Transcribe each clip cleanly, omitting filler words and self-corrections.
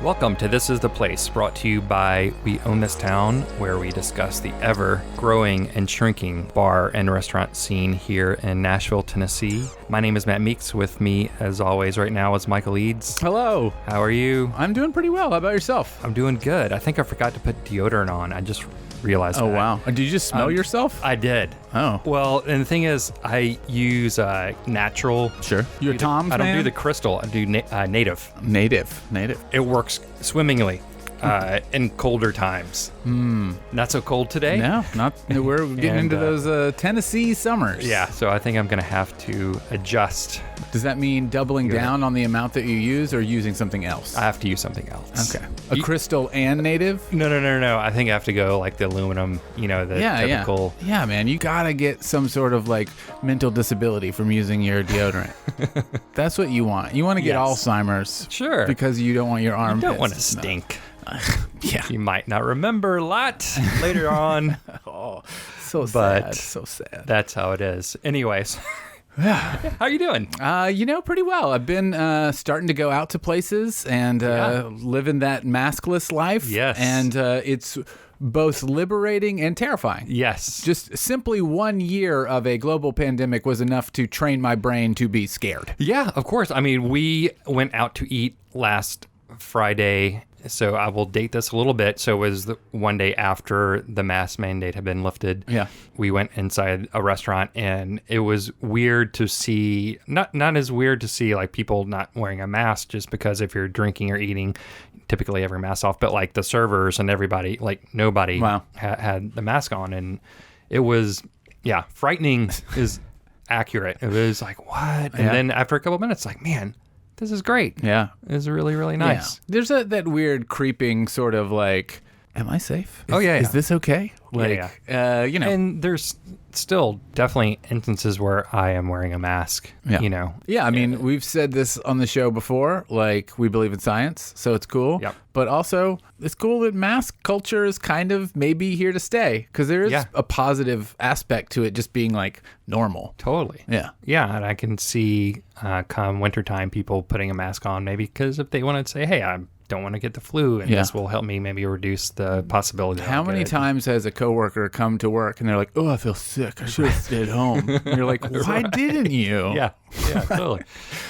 Welcome to This Is the Place, brought to you by We Own This Town, where we discuss the ever-growing and shrinking bar and restaurant scene here in Nashville, Tennessee. My name is Matt Meeks. With me, as always, right now is Michael Eads. Hello. How are you? I'm doing pretty well. How about yourself? I'm doing good. I think I forgot to put deodorant on. I just realized that. Oh, wow. Did you just smell yourself? I did. Oh. Well, and the thing is, I use natural. Sure. You're Tom's I don't man? do the crystal. I do native. Native. It works swimmingly in colder times. Not so cold today. No, not. We're getting into those Tennessee summers. Yeah, so I think I'm going to have to adjust. Does that mean doubling down on the amount that you use or using something else? I have to use something else. Okay. A crystal and native? No. I think I have to go like the aluminum, the typical. Yeah, man. You got to get some sort of like mental disability from using your deodorant. That's what you want. You want to get Alzheimer's. Sure. Because you don't want your armpits. You don't want to stink. Yeah. You might not remember a lot later on. Oh, so but sad. So sad. That's how it is. Anyways. Yeah. How you doing? Pretty well. I've been starting to go out to places and living that maskless life. Yes. And it's both liberating and terrifying. Yes. Just simply 1 year of a global pandemic was enough to train my brain to be scared. Yeah, of course. I mean, we went out to eat last Friday, so I will date this a little bit. So it was the one day after the mask mandate had been lifted. Yeah. We went inside a restaurant, and it was weird to see, not as weird to see like people not wearing a mask, just because if you're drinking or eating, typically every mask off, but like the servers and everybody, like nobody had the mask on. And it was, frightening is accurate. It was like, what? And then after a couple minutes, like, man, this is great. Yeah. It's really, really nice. Yeah. There's that weird creeping sort of like, am I safe? Is this okay? Like, And there's still definitely instances where I am wearing a mask, Yeah, I mean, we've said this on the show before, like we believe in science, so it's cool. Yep. But also, it's cool that mask culture is kind of maybe here to stay, because there is a positive aspect to it just being like normal. Totally. Yeah. Yeah, and I can see come wintertime people putting a mask on, maybe because if they want to say, hey, I don't want to get the flu, and this will help me maybe reduce the possibility. How many times has a coworker come to work and they're like, oh, I feel sick, I should have stayed home. And you're like, why didn't you? Yeah, totally.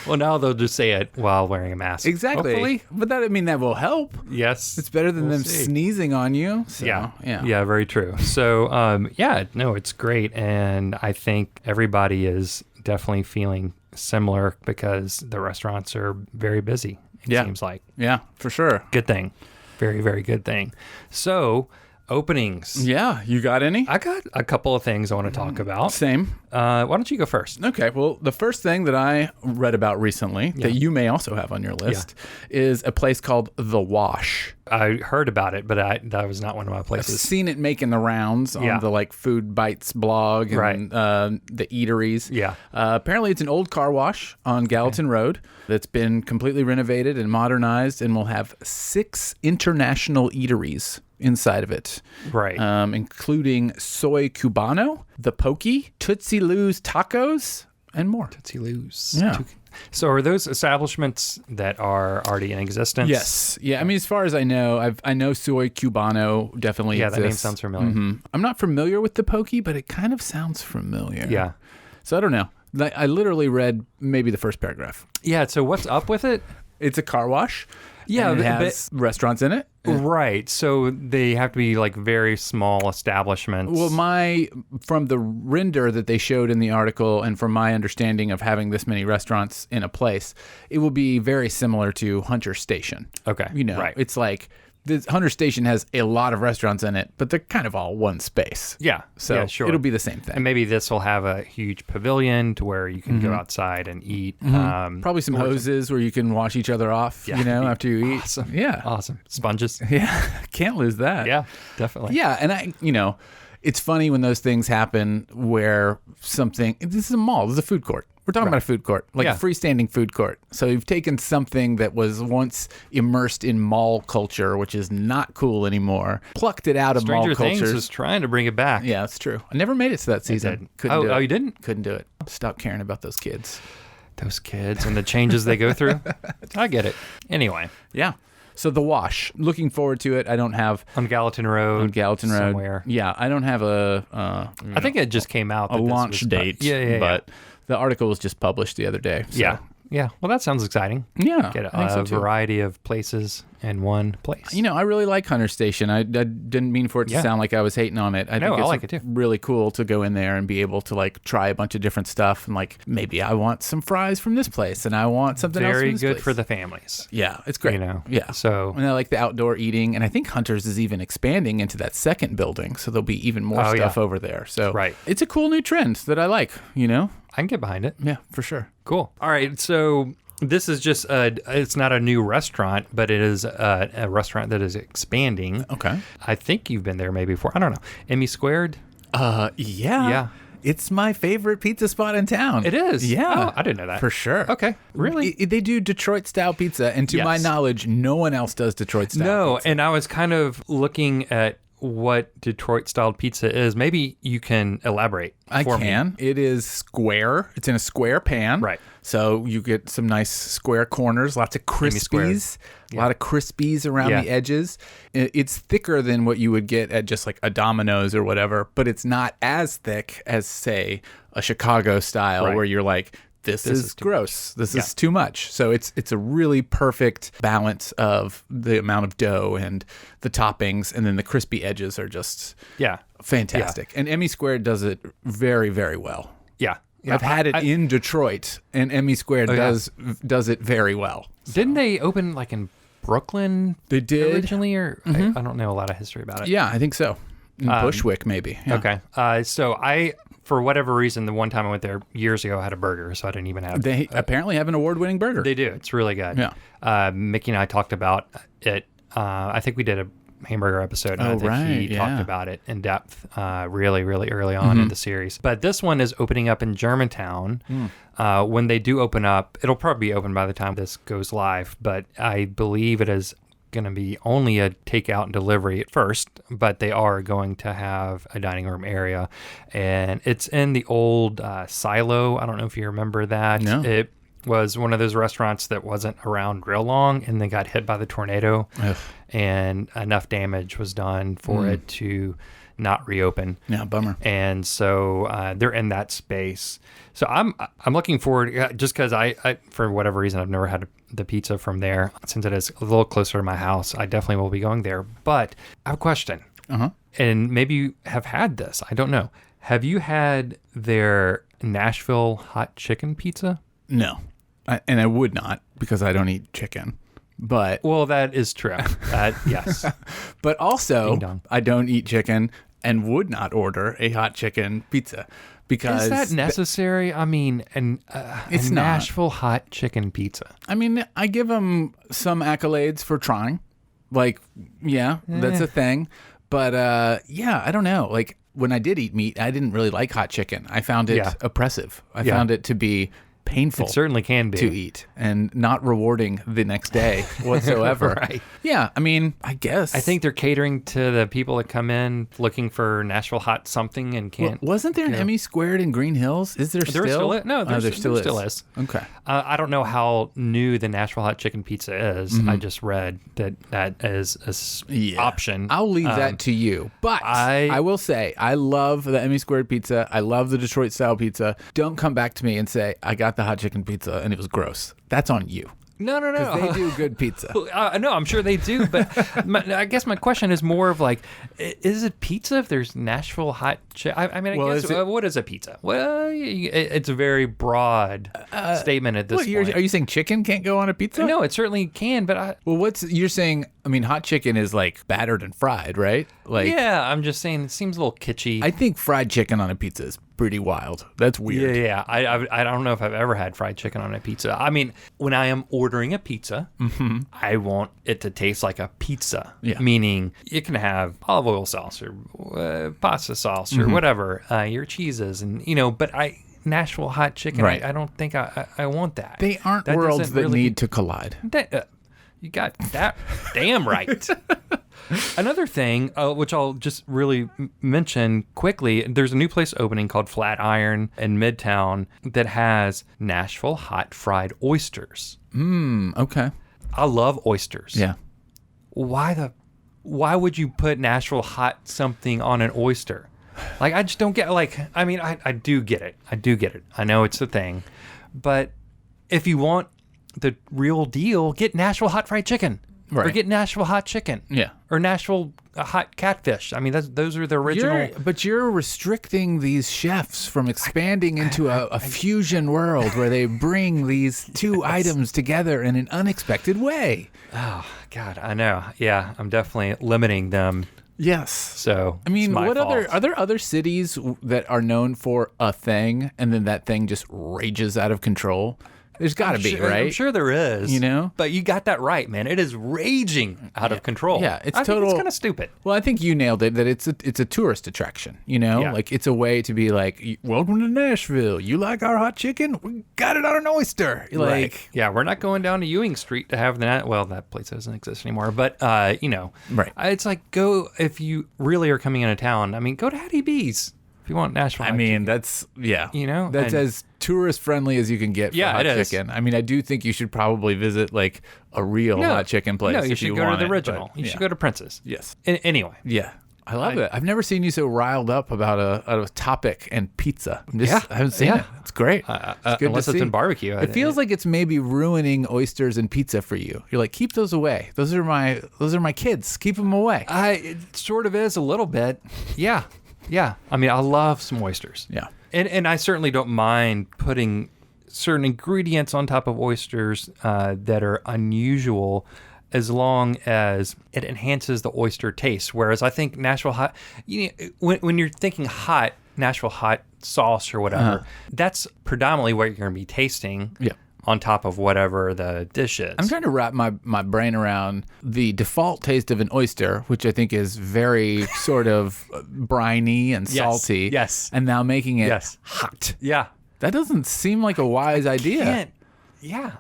Well, now they'll just say it while wearing a mask. Exactly. Hopefully. But that will help. Yes. It's better than them sneezing on you. So, yeah, very true. So, it's great. And I think everybody is definitely feeling similar because the restaurants are very busy. It seems like. Yeah, for sure. Good thing. Very, very good thing. So, openings. Yeah, you got any? I got a couple of things I want to talk about. Same. Why don't you go first? Okay, well, the first thing that I read about recently that you may also have on your list is a place called The Wash. I heard about it, but that was not one of my I've places. seen it making the rounds on the like Food Bites blog and the eateries. Yeah. Apparently, it's an old car wash on Gallatin Road that's been completely renovated and modernized and will have 6 international eateries inside of it. Right. Including Soy Cubano, The Pokey, Tootsie Lou's Tacos, and more. Tootsie Lou's. Yeah. So are those establishments that are already in existence? Yes. Yeah. I mean, as far as I know, I know Soy Cubano definitely exists. Yeah, that name sounds familiar. Mm-hmm. I'm not familiar with The Pokey, but it kind of sounds familiar. Yeah. So I don't know. I literally read maybe the first paragraph. Yeah. So what's up with it? It's a car wash. Yeah. And it has restaurants in it. Right. So they have to be like very small establishments. Well, from the render that they showed in the article and from my understanding of having this many restaurants in a place, it will be very similar to Hunter Station. Okay. Right. It's like the Hunter Station has a lot of restaurants in it, but they're kind of all one space. Yeah. So sure. It'll be the same thing. And maybe this will have a huge pavilion to where you can go outside and eat. Probably some hoses where you can wash each other off, after you eat. Awesome. Yeah. Awesome. Sponges. Yeah. Can't lose that. Yeah, definitely. Yeah. And it's funny when those things happen where this is a mall, this is a food court. We're talking about a food court, like a freestanding food court. So you've taken something that was once immersed in mall culture, which is not cool anymore, plucked it out of mall culture. Stranger Things is trying to bring it back. Yeah, that's true. I never made it to that season. Couldn't do it. Oh, you didn't? Couldn't do it. Stop caring about those kids. Those kids and the changes they go through. I get it. Anyway. Yeah. So the Wash, looking forward to it. I don't have on Gallatin Road. Somewhere. Yeah, I don't have I think it just came out. A launch date. But the article was just published the other day. So. Yeah. Well, that sounds exciting. Yeah. Get a variety of places in one place. I really like Hunter Station. I didn't mean for it to sound like I was hating on it. I think it's like it too. Really cool to go in there and be able to like try a bunch of different stuff and like maybe I want some fries from this place and I want something else from this Very good place. for the families. Yeah, it's great. Yeah. So and I like the outdoor eating, and I think Hunter's is even expanding into that second building, so there'll be even more stuff over there. So it's a cool new trend that I like. I can get behind it. Yeah, for sure. Cool. All right, so this is just it's not a new restaurant, but it is a restaurant that is expanding. Okay. I think you've been there maybe before. I don't know. Emmy Squared? Yeah. It's my favorite pizza spot in town. It is? Yeah. Oh, I didn't know that. For sure. Okay. Really? They do Detroit-style pizza, and to my knowledge, no one else does Detroit-style pizza. And I was kind of looking at what Detroit-style pizza is. Maybe you can elaborate for me. It is square. It's in a square pan. Right. So you get some nice square corners, lots of crispies, a lot of crispies around the edges. It's thicker than what you would get at just like a Domino's or whatever, but it's not as thick as, say, a Chicago style where you're like, this is gross. This is too much. So it's a really perfect balance of the amount of dough and the toppings, and then the crispy edges are just fantastic. And Emmy Squared does it very, very well. Yeah. I've had it in Detroit, and Emmy Squared does it very well. So. Didn't they open like in Brooklyn? They did originally, or I don't know a lot of history about it. Yeah, I think so. In Bushwick, maybe. Yeah. Okay. So for whatever reason, the one time I went there years ago, I had a burger, so I didn't even have. They apparently have an award-winning burger. They do. It's really good. Yeah. Mickey and I talked about it. I think we did a hamburger episode. And I think he talked about it in depth really, really early on in the series. But this one is opening up in Germantown. When they do open up, it'll probably be open by the time this goes live, but I believe it is going to be only a takeout and delivery at first, but they are going to have a dining room area, and it's in the old silo. I don't know if you remember that. No. It was one of those restaurants that wasn't around real long, and then got hit by the tornado. Ugh. And enough damage was done for it to not reopen. Yeah, bummer. And so they're in that space. So I'm looking forward, just because I for whatever reason I've never had the pizza from there. Since it is a little closer to my house, I definitely will be going there. But I have a question, and maybe you have had this. I don't know. Have you had their Nashville hot chicken pizza? No, and I would not, because I don't eat chicken. But that is true. Yes. But also, I don't eat chicken and would not order a hot chicken pizza. Because is that necessary? I mean, it's a Nashville hot chicken pizza. I mean, I give them some accolades for trying. Like, that's a thing. But I don't know. Like, when I did eat meat, I didn't really like hot chicken. I found it oppressive. I found it to be painful. It certainly can be. To eat, and not rewarding the next day whatsoever. Right. Yeah, I mean, I guess. I think they're catering to the people that come in looking for Nashville hot something and can't. Wasn't there an Emmy Squared in Green Hills? Is there still? No, there still is. Okay. I don't know how new the Nashville hot chicken pizza is. I just read that is an option. I'll leave that to you. But I will say, I love the Emmy Squared pizza. I love the Detroit style pizza. Don't come back to me and say, I got the hot chicken pizza and it was gross. That's on you. No. They do good pizza. No, I'm sure they do, but I guess my question is more of like, is it pizza if there's Nashville hot chicken? I mean, I guess, what is a pizza? Well, it's a very broad statement at this point. Are you saying chicken can't go on a pizza? No, it certainly can, but you're saying, I mean, hot chicken is like battered and fried, right? Like, yeah, I'm just saying it seems a little kitschy. I think fried chicken on a pizza is pretty wild. That's weird. Yeah. I don't know if I've ever had fried chicken on a pizza. I mean, when I am ordering a pizza, I want it to taste like a pizza. Yeah. Meaning you can have olive oil sauce or pasta sauce or whatever, your cheeses, and but Nashville hot chicken, right. I don't think I want that. They aren't worlds that need to collide. You got that damn right. Another thing, which I'll just really mention quickly, there's a new place opening called Flatiron in Midtown that has Nashville hot fried oysters. Okay. I love oysters. Yeah. why would you put Nashville hot something on an oyster? Like, I just don't get, like, I mean, I do get it. I know it's a thing. But if you want the real deal, get Nashville hot fried chicken. Right. Or get Nashville hot chicken. Yeah. Or Nashville hot catfish. I mean, those are the original. But you're restricting these chefs from expanding into a fusion world where they bring these two items together in an unexpected way. Oh, God, I know. Yeah, I'm definitely limiting them. Yes. So, I mean, are there other cities that are known for a thing and then that thing just rages out of control? There's got to be, right? I'm sure there is. You know? But you got that right, man. It is raging out of control. Yeah, I think it's kind of stupid. Well, I think you nailed it, that it's a tourist attraction, you know? Yeah. Like, it's a way to be like, welcome to Nashville. You like our hot chicken? We got it on an oyster. Right. Like, Yeah, we're not going down to Ewing Street to have that. Well, that place doesn't exist anymore. But, you know. Right. It's like, go, if you really are coming into town, I mean, go to Hattie B's. If you want Nashville. I mean, that's, yeah. You know? That's as tourist friendly as you can get for hot chicken. I mean, I do think you should probably visit like a real hot chicken place. No, you should go to the original. You should go to Prince's. Yes. Anyway. Yeah. I love it. I've never seen you so riled up about a topic and pizza. I haven't seen it. It's great. It's good unless to it's see. in barbecue. It feels like it's maybe ruining oysters and pizza for you. You're like, keep those away. Those are my kids. Keep them away. It sort of is a little bit. Yeah. Yeah. I mean, I love some oysters. Yeah. And I certainly don't mind putting certain ingredients on top of oysters that are unusual, as long as it enhances the oyster taste. Whereas I think Nashville hot, when you're thinking hot, Nashville hot sauce or whatever, that's predominantly what you're going to be tasting. Yeah. On top of whatever the dish is. I'm trying to wrap my brain around the default taste of an oyster, which I think is very sort of briny and salty. Yes. And now making it hot. Yeah. That doesn't seem like a wise idea.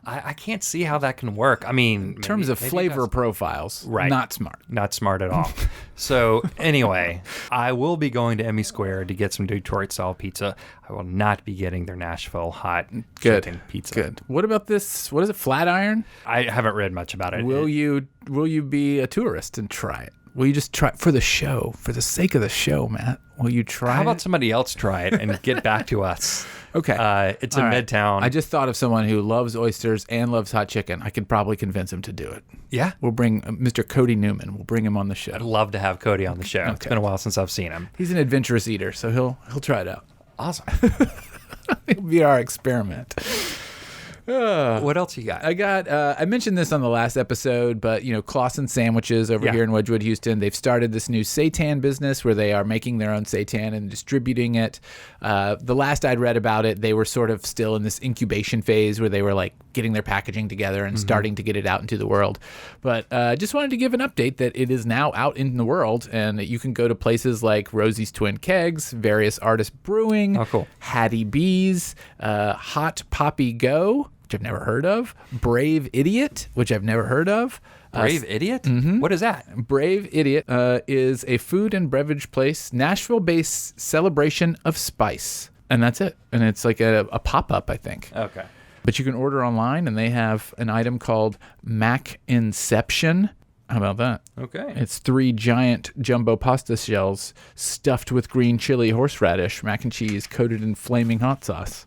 I can't see how that can work. I mean, in terms of flavor profiles, right. Not smart. Not smart at all. So anyway, I will be going to Emmy Square to get some Detroit style pizza. I will not be getting their Nashville hot chicken pizza. Good. What about this? What is it? Flatiron? I haven't read much about it. Will you be a tourist and try it? Will you just try it for the show, for the sake of the show, Matt? Will you try it? How about somebody else try it and get back to us? Okay. It's in Midtown. I just thought of someone who loves oysters and loves hot chicken. I could probably convince him to do it. Yeah. We'll bring Mr. Cody Newman. We'll bring him on the show. I'd love to have Cody on the show. It's been a while since I've seen him. He's an adventurous eater, so he'll try it out. Awesome. It'll be our experiment. What else you got? I mentioned this on the last episode, but Clawson sandwiches over here in Wedgwood, Houston. They've started this new Seitan business where they are making their own Seitan and distributing it. The last I'd read about it, they were sort of still in this incubation phase where they were like getting their packaging together and starting to get it out into the world. But just wanted to give an update that it is now out in the world, and you can go to places like Rosie's Twin Kegs, Various Artists Brewing, Hattie B's, Hot Poppy Go, which I've never heard of, Brave Idiot, which I've never heard of. Brave Idiot? Mm-hmm. What is that? Brave Idiot is a food and beverage place, Nashville-based celebration of spice. And that's it. And it's like a pop-up, I think. Okay. But you can order online, and they have an item called Mac Inception. How about that? Okay. It's 3 giant jumbo pasta shells stuffed with green chili, horseradish, mac and cheese, coated in flaming hot sauce.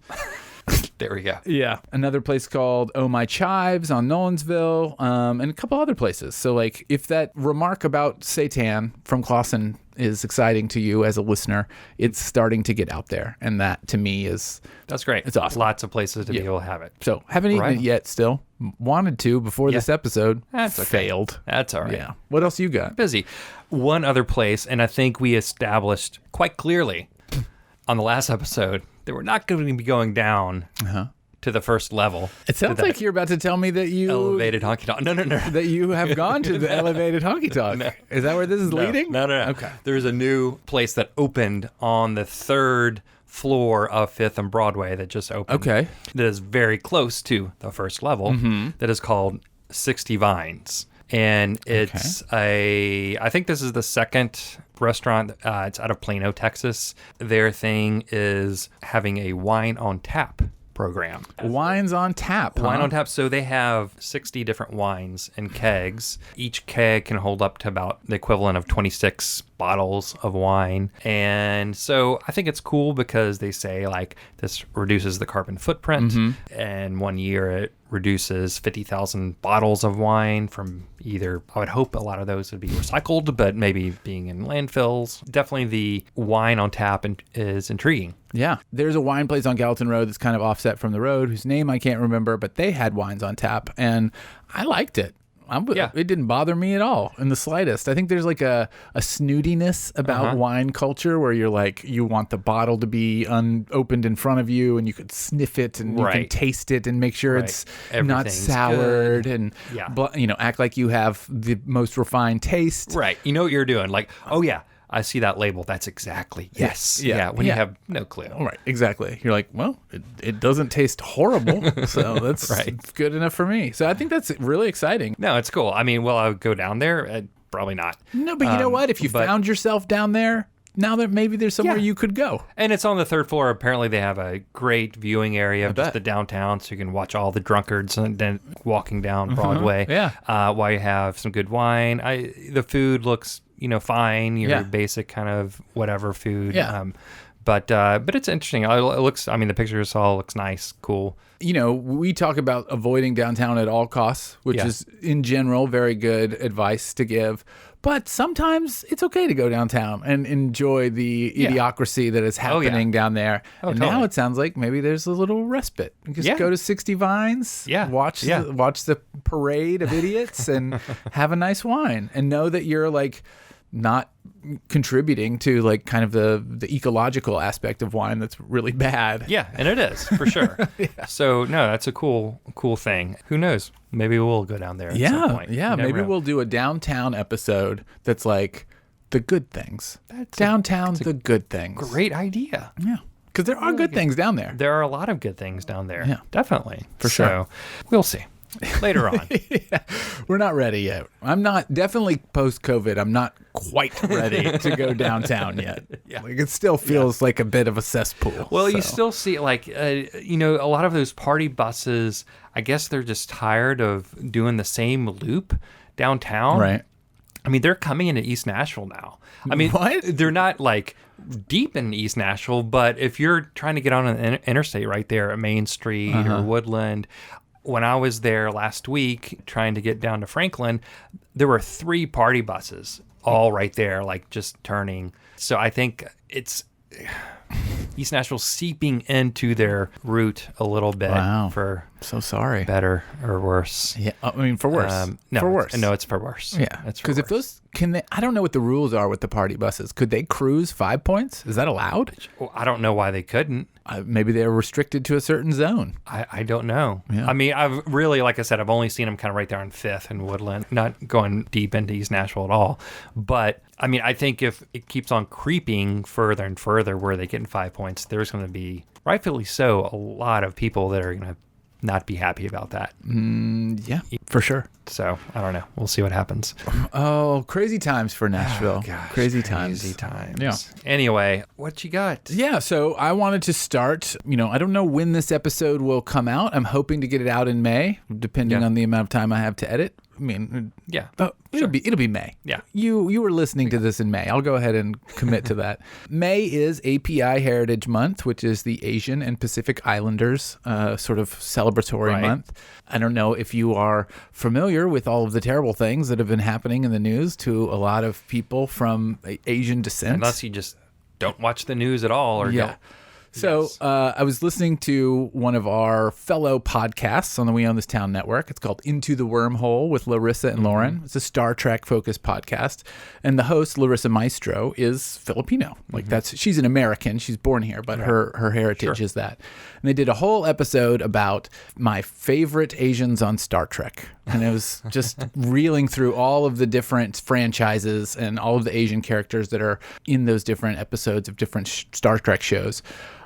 There we go. Yeah. Another place called Oh My Chives on Nolensville, and a couple other places. So, like, if that remark about Seitan from Clawson is exciting to you as a listener, it's starting to get out there. And that, to me, that's great. It's awesome. Lots of places to be able to have it. So, haven't eaten it yet still. Wanted to before this episode. That's okay. Failed. That's all right. Yeah. What else you got? Busy. One other place, and I think we established quite clearly on the last episode that we're not going to be going down to the first level. It sounds like you're about to tell me that you... Elevated honky tonk. No. That you have gone to the elevated honky tonk. No. Is that where this is leading? No. Okay. There's a new place that opened on the 3rd floor of 5th and Broadway that just opened. Okay. That is very close to the first level. That is called 60 Vines. And it's I think this is the second restaurant. It's out of Plano, Texas. Their thing is having a wine on tap program. Wines on tap. Wine on tap. So they have 60 different wines in kegs. Each keg can hold up to about the equivalent of 26 bottles of wine. And so I think it's cool because they say like this reduces the carbon footprint. And 1 year it reduces 50,000 bottles of wine from either, I would hope a lot of those would be recycled, but maybe being in landfills. Definitely the wine on tap is intriguing. Yeah. There's a wine place on Gallatin Road that's kind of offset from the road, whose name I can't remember, but they had wines on tap, and I liked it. It didn't bother me at all in the slightest. I think there's like a snootiness about wine culture where you're like, you want the bottle to be unopened in front of you and you could sniff it and you can taste it and make sure it's not soured and act like you have the most refined taste. Right. You know what you're doing. Like, oh yeah, I see that label. That's exactly. Yes. Yeah. When you have no clue. Right. Exactly. You're like, well, it doesn't taste horrible. So that's good enough for me. So I think that's really exciting. No, it's cool. I mean, will I go down there? Probably not. No, but you know what? If you found yourself down there, now that maybe there's somewhere you could go. And it's on the third floor. Apparently they have a great viewing area of just the downtown, so you can watch all the drunkards and then walking down Broadway. While you have some good wine. The food looks fine, your basic kind of whatever food. But it's interesting. It looks, I mean, the picture you saw looks nice, cool. We talk about avoiding downtown at all costs, which is in general very good advice to give. But sometimes it's okay to go downtown and enjoy the idiocracy that is happening down there. And now it sounds like maybe there's a little respite. Just go to 60 Vines, watch the parade of idiots and have a nice wine and know that you're like not contributing to like kind of the ecological aspect of wine that's really bad. Yeah, and it is for sure. So no, that's a cool thing. Who knows? Maybe we'll go down there at some point. Yeah, maybe we'll do a downtown episode that's like the good things. Downtown's the good things. Great idea. Yeah. Because there are good things down there. There are a lot of good things down there. Yeah. Definitely. For sure. So we'll see. Later on. We're not ready yet. I'm not, definitely post-COVID, I'm not quite ready to go downtown yet. Like it still feels like a bit of a cesspool. Well, you still see like, a lot of those party buses, I guess they're just tired of doing the same loop downtown. Right. I mean, they're coming into East Nashville now. I mean, they're not like deep in East Nashville, but if you're trying to get on an interstate right there at Main Street or Woodland, when I was there last week trying to get down to Franklin, there were 3 party buses all right there, like just turning. So I think it's East Nashville seeping into their route a little bit. Wow. For so sorry. Better or worse. Yeah, I mean for worse. No, for worse. No, it's for worse. Yeah, because if those I don't know what the rules are with the party buses. Could they cruise 5 points? Is that allowed? Well, I don't know why they couldn't. Maybe they're restricted to a certain zone. I don't know. Yeah. I mean, I've really, like I said, I've only seen them kind of right there on 5th and Woodland, not going deep into East Nashville at all. But I mean, I think if it keeps on creeping further and further where they get in 5 points, there's going to be, rightfully so, a lot of people that are going to not be happy about that. Yeah, for sure. So I don't know. We'll see what happens. Oh, crazy times for Nashville. Oh, gosh, crazy times. Yeah. Anyway, what you got? Yeah, so I wanted to start, I don't know when this episode will come out. I'm hoping to get it out in May, depending on the amount of time I have to edit. I mean, it'll be May. Yeah. You were listening to this in May. I'll go ahead and commit to that. May is API Heritage Month, which is the Asian and Pacific Islanders sort of celebratory month. I don't know if you are familiar with all of the terrible things that have been happening in the news to a lot of people from Asian descent. Unless you just don't watch the news at all or don't. So I was listening to one of our fellow podcasts on the We Own This Town network. It's called Into the Wormhole with Larissa and Lauren. It's a Star Trek focused podcast. And the host, Larissa Maestro, is Filipino. Like she's an American. She's born here, but her heritage is that. And they did a whole episode about my favorite Asians on Star Trek. And it was just reeling through all of the different franchises and all of the Asian characters that are in those different episodes of different Star Trek shows.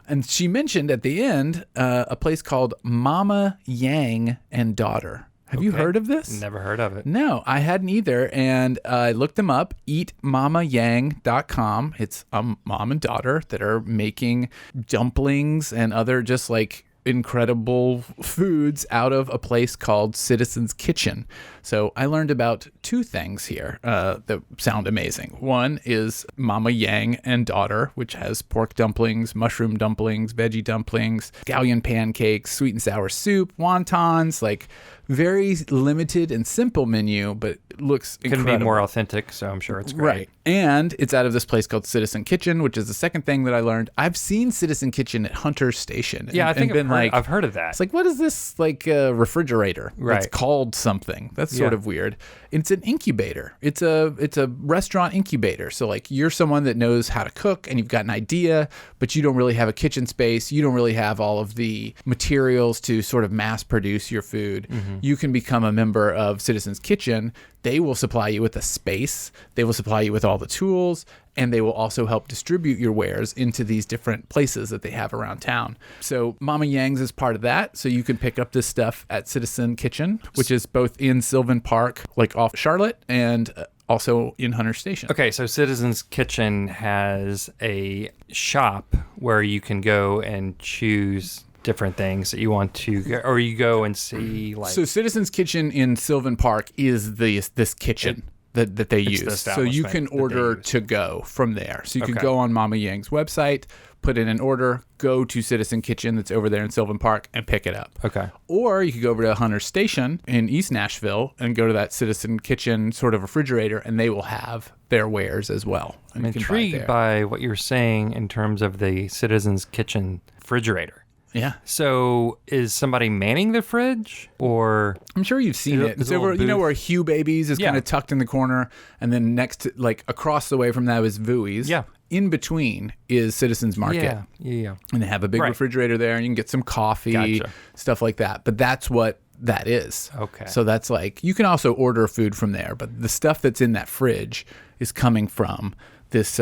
And she mentioned at the end a place called Mama Yang and Daughter. Have you heard of this? Never heard of it. No, I hadn't either. And I looked them up, eatmamayang.com. It's a mom and daughter that are making dumplings and other just like incredible foods out of a place called Citizen's Kitchen. So I learned about two things here that sound amazing. One is Mama Yang and Daughter, which has pork dumplings, mushroom dumplings, veggie dumplings, scallion pancakes, sweet and sour soup, wontons, like very limited and simple menu, but it looks incredible. Couldn't be more authentic, so I'm sure it's great. Right. And it's out of this place called Citizen Kitchen, which is the second thing that I learned. I've seen Citizen Kitchen at Hunter's Station. Yeah, I think I've heard of that. It's like, what is this, like a refrigerator? Right. It's called something. That's sort of weird. It's an incubator. It's a restaurant incubator. So like you're someone that knows how to cook and you've got an idea, but you don't really have a kitchen space. You don't really have all of the materials to sort of mass produce your food. Mm-hmm. You can become a member of Citizen's Kitchen. They will supply you with a space. They will supply you with all the tools, and they will also help distribute your wares into these different places that they have around town. So Mama Yang's is part of that. So you can pick up this stuff at Citizen Kitchen, which is both in Sylvan Park, like off Charlotte, and also in Hunter Station. Okay, so Citizen's Kitchen has a shop where you can go and choose different things that you want to, or you go and see like. So Citizen's Kitchen in Sylvan Park is this kitchen that they use. So you can order to go from there. So you can go on Mama Yang's website, put in an order, go to Citizen Kitchen that's over there in Sylvan Park and pick it up. Okay. Or you could go over to Hunter Station in East Nashville and go to that Citizen Kitchen sort of refrigerator, and they will have their wares as well. I'm intrigued by what you're saying in terms of the Citizen's Kitchen refrigerator. Yeah. So is somebody manning the fridge, or I'm sure you've seen it. It's over, you know, where Hugh Babies is kind of tucked in the corner, and then next to, like across the way from that is Vui's. Yeah. In between is Citizens Market. Yeah. And they have a big refrigerator there, and you can get some coffee, stuff like that. But that's what that is. Okay. So that's like, you can also order food from there, but the stuff that's in that fridge is coming from this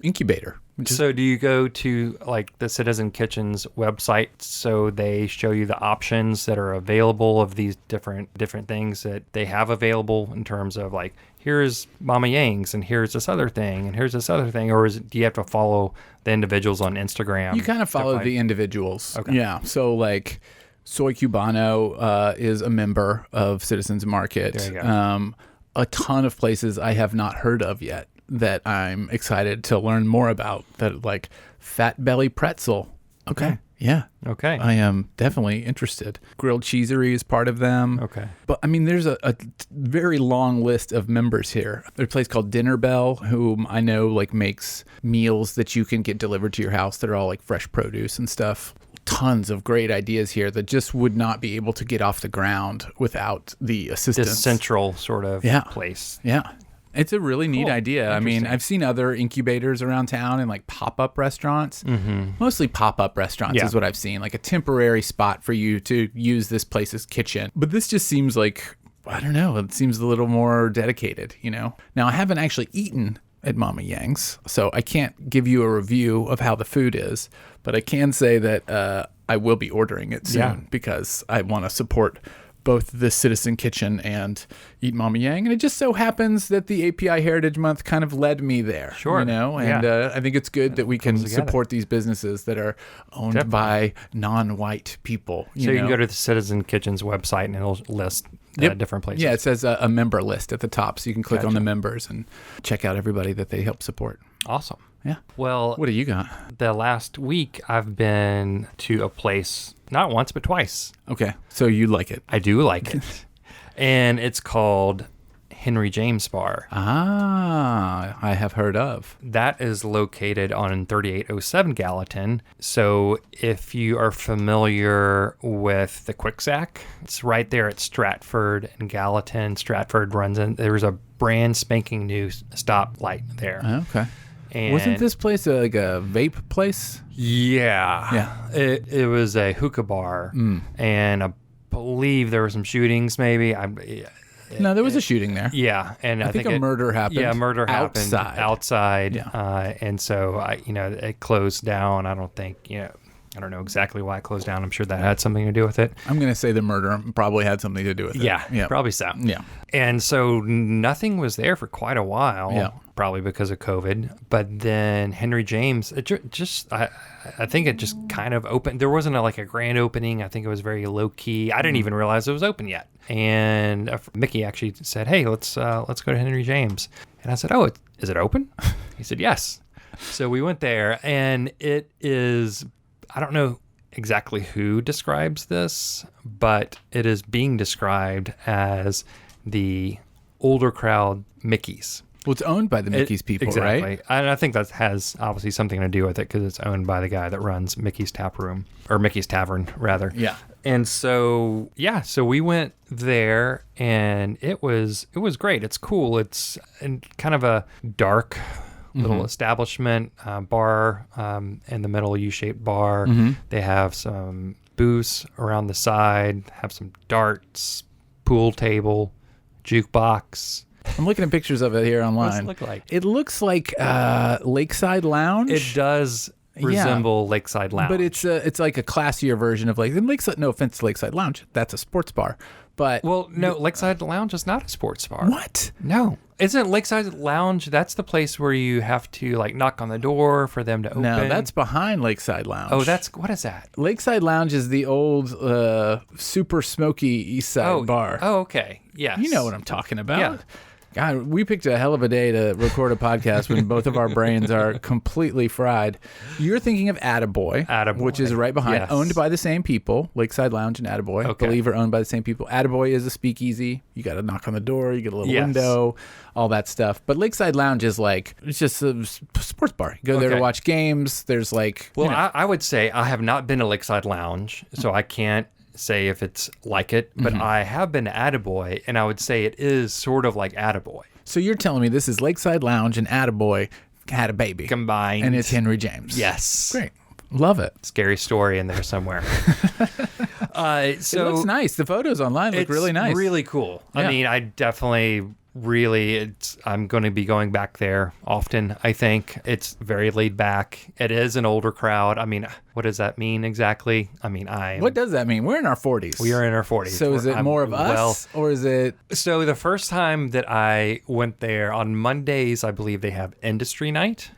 incubator. So do you go to like the Citizen Kitchen's website so they show you the options that are available of these different things that they have available in terms of like, here's Mama Yang's and here's this other thing and here's this other thing? Or do you have to follow the individuals on Instagram? You kind of follow the individuals. Okay. Yeah. So like Soy Cubano is a member of Citizens Market. There you go. A ton of places I have not heard of yet that I'm excited to learn more about, that like Fat Belly Pretzel. Okay. Yeah. Okay. I am definitely interested. Grilled Cheesery is part of them. Okay. But I mean, there's a very long list of members here. There's a place called Dinner Bell, whom I know like makes meals that you can get delivered to your house that are all like fresh produce and stuff. Tons of great ideas here that just would not be able to get off the ground without the assistance. This central sort of place. Yeah. It's a really neat idea. I mean, I've seen other incubators around town and like pop-up restaurants. Mm-hmm. Mostly pop-up restaurants is what I've seen. Like a temporary spot for you to use this place's kitchen. But this just seems like, I don't know, it seems a little more dedicated, you know? Now, I haven't actually eaten at Mama Yang's, so I can't give you a review of how the food is. But I can say that I will be ordering it soon because I want to support both the Citizen Kitchen and Eat Mama Yang. And it just so happens that the API Heritage Month kind of led me there. Sure. You know, and I think it's good that we can support these businesses that are owned by non-white people. You can go to the Citizen Kitchen's website and it'll list different places. Yeah, it says a member list at the top. So you can click on the members and check out everybody that they help support. Awesome. Yeah. Well, what do you got? The last week I've been to a place not once but twice. Okay. So you like it? I do like it. And it's called Henry James Bar. Ah, I have heard of. That is located on 3807 Gallatin. So if you are familiar with the Quicksack, it's right there at Stratford and Gallatin. Stratford runs in. There's a brand spanking new stoplight there. Okay. And wasn't this place like a vape place? Yeah. It was a hookah bar, and I believe there were some shootings. Maybe no, there was a shooting there. Yeah, and I think a murder happened. Yeah, murder happened outside. Yeah. And so it closed down. I don't think I don't know exactly why it closed down. I'm sure that had something to do with it. I'm going to say the murder probably had something to do with it. Yeah, probably so. Yeah. And so nothing was there for quite a while, probably because of COVID. But then Henry James, I think it just kind of opened. There wasn't a grand opening. I think it was very low key. I didn't even realize it was open yet. And Mickey actually said, "Hey, let's go to Henry James." And I said, "Oh, is it open?" He said, "Yes." So we went there, and it is, I don't know exactly who describes this, but it is being described as the older crowd Mickey's. Well, it's owned by the Mickey's people, exactly. right? And I think that has obviously something to do with it because it's owned by the guy that runs Mickey's Tap Room, or Mickey's Tavern, rather. Yeah. And so, so we went there, and it was great. It's cool. It's kind of a dark little establishment, bar in the middle, U-shaped bar. They have some booths around the side, have some darts, pool table, jukebox. I'm looking at pictures of it here online. What does it look like? It looks like Lakeside Lounge. It does resemble Lakeside Lounge. But it's like a classier version of Lakeside. No offense to Lakeside Lounge. That's a sports bar. But no, Lakeside Lounge is not a sports bar. What? No. Isn't Lakeside Lounge, that's the place where you have to knock on the door for them to open? No, that's behind Lakeside Lounge. Oh, what is that? Lakeside Lounge is the old super smoky East Side bar. Oh, okay. Yes. You know what I'm talking about. Yeah. God, we picked a hell of a day to record a podcast when both of our brains are completely fried. You're thinking of Attaboy, which is right behind, owned by the same people. Lakeside Lounge and Attaboy, I believe, are owned by the same people. Attaboy is a speakeasy. You got to knock on the door, you get a little window, all that stuff. But Lakeside Lounge is it's just a sports bar. You go there to watch games. There's I would say I have not been to Lakeside Lounge, so I can't say if it's like it, but I have been to Attaboy, and I would say it is sort of like Attaboy. So you're telling me this is Lakeside Lounge and Attaboy had a baby combined, and it's Henry James. Yes, great, love it. Scary story in there somewhere. So it looks nice. The photos online look really nice. Really cool. Yeah. I mean, I definitely. I'm going to be going back there often, I think. It's very laid back. It is an older crowd. I mean, what does that mean exactly? I mean, what does that mean? We're in our 40s. We are in our 40s. So is it more of us, or is it... So the first time that I went there, on Mondays, I believe they have industry night.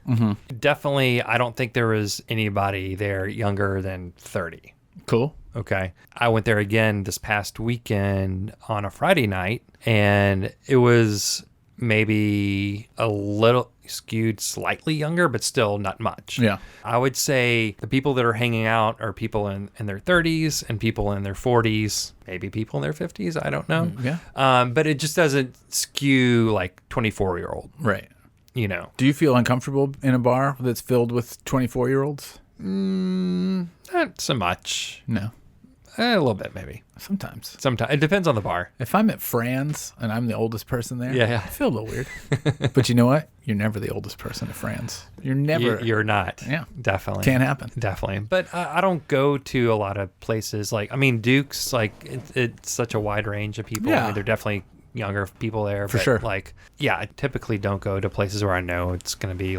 Definitely, I don't think there was anybody there younger than 30. Cool. Okay. I went there again this past weekend on a Friday night, and it was maybe a little skewed slightly younger, but still not much. Yeah. I would say the people that are hanging out are people in their 30s and people in their 40s, maybe people in their 50s. I don't know. Yeah. But it just doesn't skew 24-year-old. Right. You know. Do you feel uncomfortable in a bar that's filled with 24-year-olds? Not so much. No. A little bit, maybe. Sometimes. It depends on the bar. If I'm at Fran's and I'm the oldest person there, I feel a little weird. But you know what? You're never the oldest person at Fran's. You're never. You're not. Yeah. Definitely. Can't happen. Definitely. But I don't go to a lot of places. Duke's, it's such a wide range of people. Yeah. I mean, there are definitely younger people there. For sure. I typically don't go to places where I know it's going to be,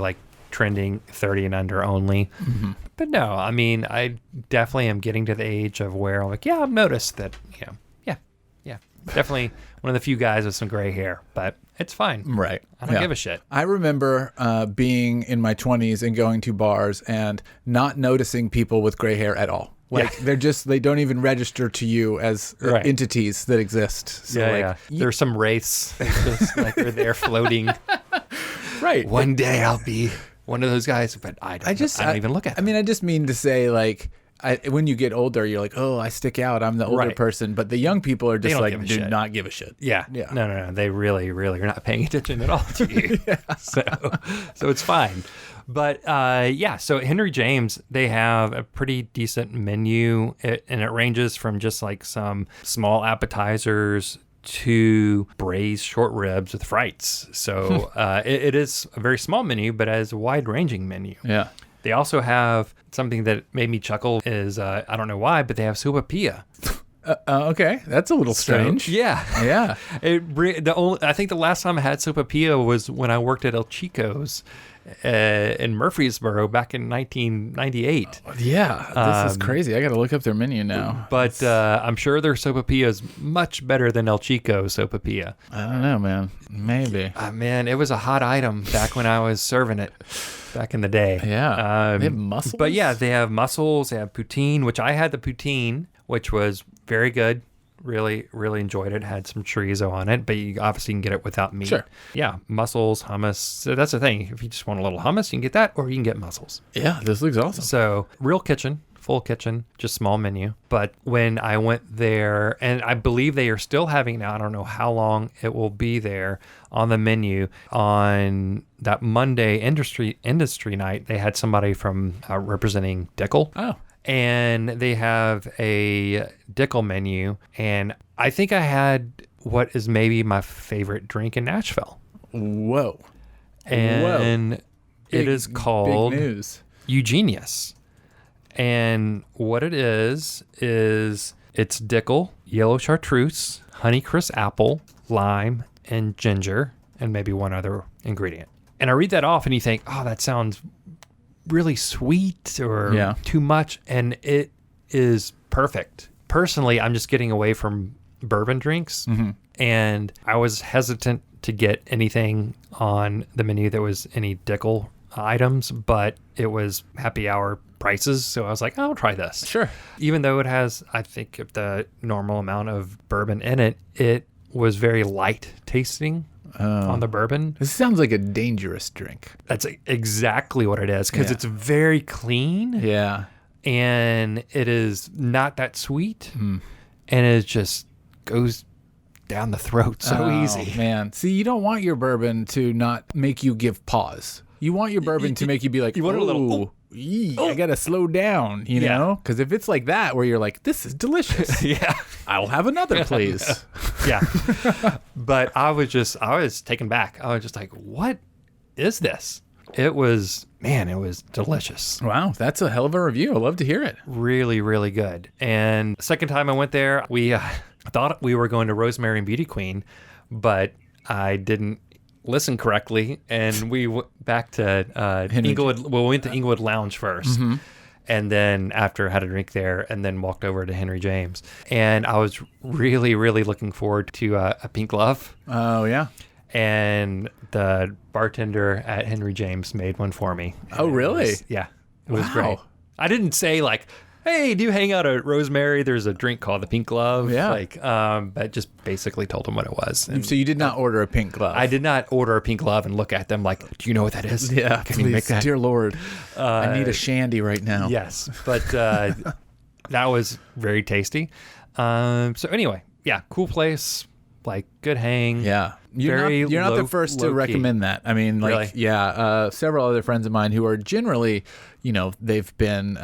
trending 30 and under only. But no, I mean, I definitely am getting to the age of where I'm I've noticed that, definitely one of the few guys with some gray hair, but it's fine. Right. I don't give a shit. I remember being in my 20s and going to bars and not noticing people with gray hair at all. They don't even register to you as entities that exist. So There's some wraiths just they're there floating. Right. One day I'll be one of those guys, but I don't even look at them. I mean, I just mean to say, when you get older, you're I stick out. I'm the older person. But the young people are just do not give a shit. Yeah. No. They really, really are not paying attention at all to you. So it's fine. But so Henry James, they have a pretty decent menu, and it ranges from just some small appetizers to braised short ribs with frites. So it is a very small menu, but has a wide-ranging menu. Yeah. They also have something that made me chuckle is, I don't know why, but they have sopapilla. Okay, that's a little strange. So, yeah. Yeah. I think the last time I had sopapilla was when I worked at El Chico's in Murfreesboro back in 1998. Yeah, this is crazy. I got to look up their menu now. But I'm sure their sopapilla is much better than El Chico's sopapilla. I don't know, man. Maybe. Man, it was a hot item back when I was serving it back in the day. Yeah. They have mussels? But yeah, they have mussels. They have poutine, which I had the poutine, which was very good. Really, really enjoyed it. Had some chorizo on it, but you obviously can get it without meat. Sure. Yeah, mussels, hummus. So that's the thing. If you just want a little hummus, you can get that, or you can get mussels. Yeah, this looks awesome. So real kitchen, full kitchen, just small menu. But when I went there, and I believe they are still having now, I don't know how long it will be there on the menu. On that Monday industry night, they had somebody from representing Dickel. Oh. And they have a Dickel menu. And I think I had what is maybe my favorite drink in Nashville. Whoa. And it is called big news. Eugenius. And what it is it's Dickel, yellow chartreuse, Honeycrisp apple, lime, and ginger, and maybe one other ingredient. And I read that off and you think, oh, that sounds really sweet or too much, and it is perfect. Personally, I'm just getting away from bourbon drinks, and I was hesitant to get anything on the menu that was any Dickel items, but it was happy hour prices, so I was like, I'll try this. Sure. Even though it has, I think, the normal amount of bourbon in it, it was very light tasting. On the bourbon. This sounds like a dangerous drink. That's exactly what it is, because it's very clean. Yeah. And it is not that sweet. And it just goes down the throat so easy. Man. See, you don't want your bourbon to not make you give pause. You want your bourbon to make you be like, you want a little, I got to slow down, you know? Because if it's like that, where you're like, this is delicious. I'll have another, please. But I was taken back. I was just like, what is this? It was delicious. Wow, that's a hell of a review. I'd love to hear it. Really, really good. And the second time I went there, we thought we were going to Rosemary and Beauty Queen, but I didn't listen correctly, and we went back to Inglewood. Well, we went to Inglewood Lounge first. And then after had a drink there, and then walked over to Henry James. And I was really, really looking forward to a pink glove. Oh, yeah. And the bartender at Henry James made one for me. Oh, really? It was great. I didn't say like, hey, do you hang out at Rosemary? There's a drink called the Pink Glove. Yeah. But just basically told him what it was. And so you did not order a pink glove? I did not order a pink glove and look at them like, do you know what that is? Yeah, Can please, you make that? Dear Lord, I need a shandy right now. Yes, but that was very tasty. So anyway, cool place, like good hang. Yeah. You're not the first to recommend that. I mean, like, really? Several other friends of mine who are generally, they've been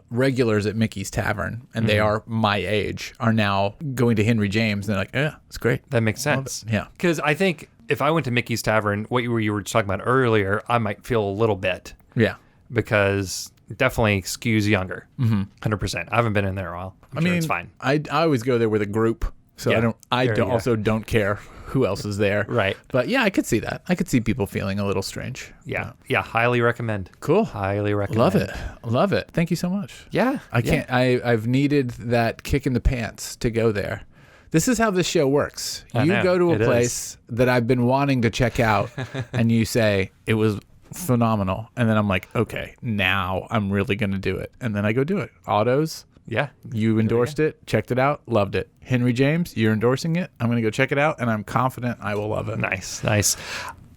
regulars at Mickey's Tavern, and they are my age, are now going to Henry James, and they're like, yeah, it's great. That makes sense. Yeah. Because I think if I went to Mickey's Tavern, what you were talking about earlier, I might feel a little bit. Yeah. Because definitely skews younger. 100%. I haven't been in there in a while. I'm sure it's fine. I always go there with a group, so I don't care who else is there. Right. But yeah, I could see that. I could see people feeling a little strange. Yeah. Highly recommend. Cool. Highly recommend. Love it. Thank you so much. Yeah. I've needed that kick in the pants to go there. This is how this show works. You go to a place that I've been wanting to check out, and you say it was phenomenal, and then I'm like, okay, now I'm really going to do it, and then I go do it. Autos. Yeah. You endorsed it, checked it out, loved it. Henry James, you're endorsing it. I'm going to go check it out, and I'm confident I will love it. Nice.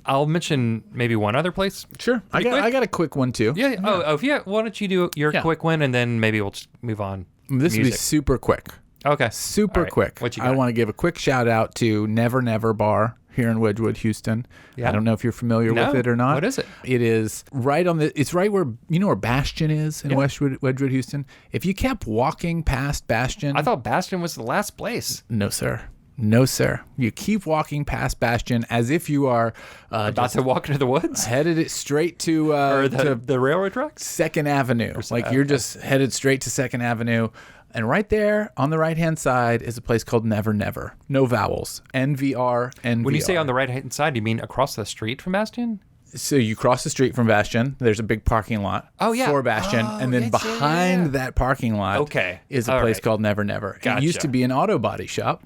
I'll mention maybe one other place. Sure. I got a quick one, too. Yeah. Yeah. Why don't you do your quick one, and then maybe we'll just move on. This will be super quick. Okay. Super quick. What you got? I want to give a quick shout out to Never Never Bar here in Wedgwood, Houston. Yeah. I don't know if you're familiar with it or not. What is it? It is right on it's right where, where Bastion is in Wedgwood, Houston. If you kept walking past Bastion. I thought Bastion was the last place. No, sir. You keep walking past Bastion as if you are about to walk into the woods. Headed it straight to the railroad tracks. 2nd Avenue. Like you're just headed straight to 2nd Avenue. And right there on the right-hand side is a place called Never Never. No vowels. NVR NVR. When you say on the right-hand side, do you mean across the street from Bastion? So you cross the street from Bastion. There's a big parking lot for Bastion. And then behind that parking lot is a place called Never Never. Gotcha. It used to be an auto body shop.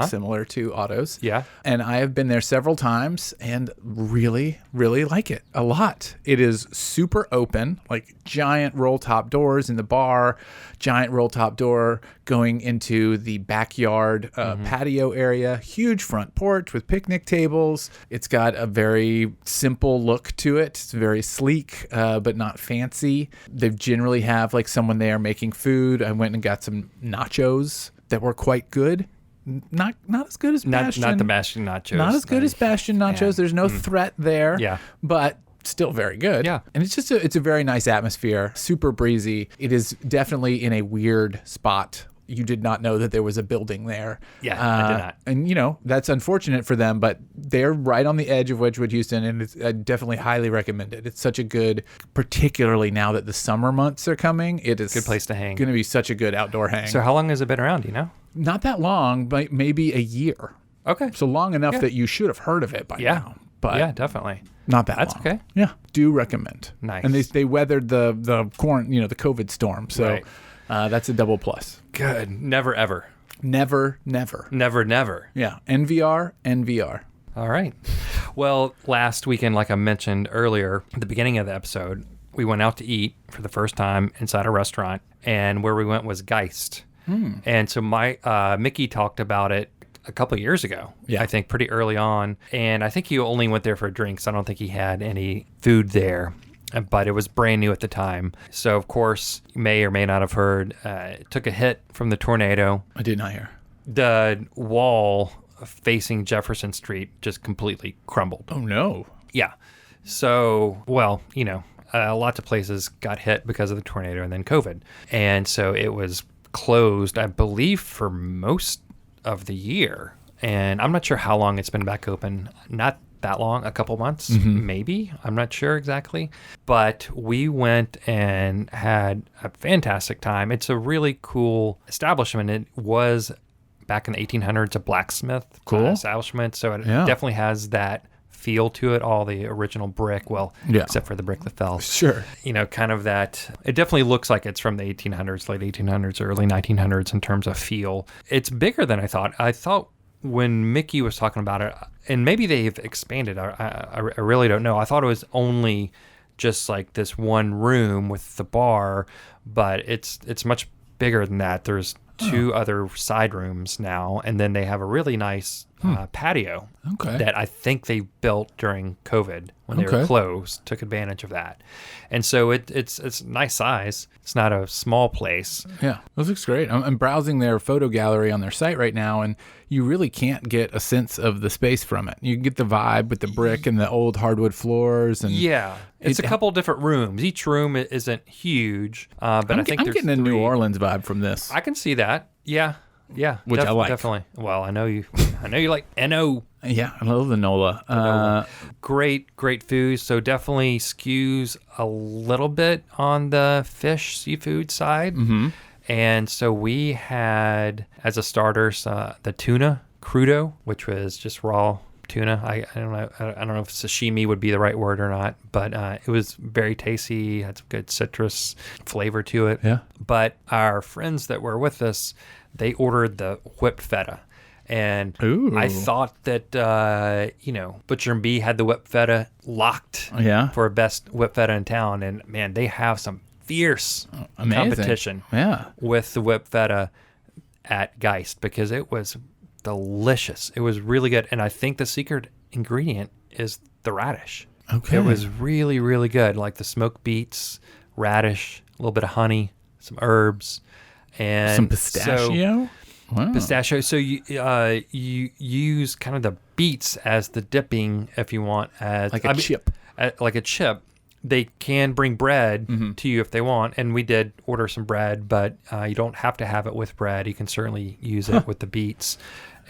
Similar to autos. Yeah. And I have been there several times and really, really like it a lot. It is super open, like giant roll top doors in the bar, giant roll top door going into the backyard patio area, huge front porch with picnic tables. It's got a very simple look to it. It's very sleek, but not fancy. They generally have like someone there making food. I went and got some nachos that were quite good. Not as good as Bastion. Not the Bastion nachos. Not as good as Bastion nachos. Yeah. There's no threat there. Yeah. But still very good. Yeah. And it's just it's a very nice atmosphere, super breezy. It is definitely in a weird spot. You did not know that there was a building there. Yeah, I did not. And, that's unfortunate for them, but they're right on the edge of Wedgwood, Houston, and I definitely highly recommend it. It's such a good, particularly now that the summer months are coming, it is good place to hang. Going to be such a good outdoor hang. So how long has it been around, do you know? Not that long, but maybe a year. Okay. So long enough that you should have heard of it by now. But yeah, definitely. Not that That's long. okay. Yeah. Do recommend. Nice. And they weathered the the COVID storm. So Right. That's a double plus. Good. Never, ever. Never. Never, never. Yeah. NVR NVR. All right. Well, last weekend, like I mentioned earlier, at the beginning of the episode, we went out to eat for the first time inside a restaurant, and where we went was Geist. And so Mickey talked about it a couple of years ago, I think pretty early on. And I think he only went there for drinks. I don't think he had any food there, but it was brand new at the time. So, of course, you may or may not have heard, it took a hit from the tornado. I did not hear. The wall facing Jefferson Street just completely crumbled. Oh, no. Yeah. So, well, lots of places got hit because of the tornado and then COVID. And so it was closed, I believe, for most of the year. And I'm not sure how long it's been back open. Not that long, a couple months, maybe. I'm not sure exactly. But we went and had a fantastic time. It's a really cool establishment. It was back in the 1800s, a blacksmith establishment. So it definitely has that feel to it, all the original brick, except for the brick that fell. Sure. Kind of that, it definitely looks like it's from the 1800s, late 1800s, early 1900s in terms of feel. It's bigger than I thought. I thought when Mickey was talking about it, and maybe they've expanded, I really don't know. I thought it was only just like this one room with the bar, but it's much bigger than that. There's two other side rooms now, and then they have a really nice patio that I think they built during COVID when they were closed, took advantage of that. And so it's nice size. It's not a small place. Yeah, this looks great. I'm browsing their photo gallery on their site right now, and you really can't get a sense of the space from it. You can get the vibe with the brick and the old hardwood floors. And it's a couple different rooms. Each room isn't huge, but I think I'm getting a New Orleans vibe from this. I can see that. Yeah. Which I like. Definitely. Well, I know you like NO. Yeah, I love the NOLA. Great food. So definitely skews a little bit on the seafood side. Mm-hmm. And so we had, as a starter, the Tuna Crudo, which was just raw tuna. I don't know if sashimi would be the right word or not, but it was very tasty, had some good citrus flavor to it. Yeah. But our friends that were with us, they ordered the whipped feta. And I thought that, Butcher and B had the whipped feta locked for best whipped feta in town. And, man, they have some fierce competition with the whipped feta at Geist because it was delicious. It was really good. And I think the secret ingredient is the radish. Okay. It was really, really good. Like the smoked beets, radish, a little bit of honey, some herbs, and some pistachio. Pistachio. So you use kind of the beets as the dipping, if you want, as like a chip. Like a chip. They can bring bread to you if they want, and we did order some bread, but you don't have to have it with bread. You can certainly use it with the beets.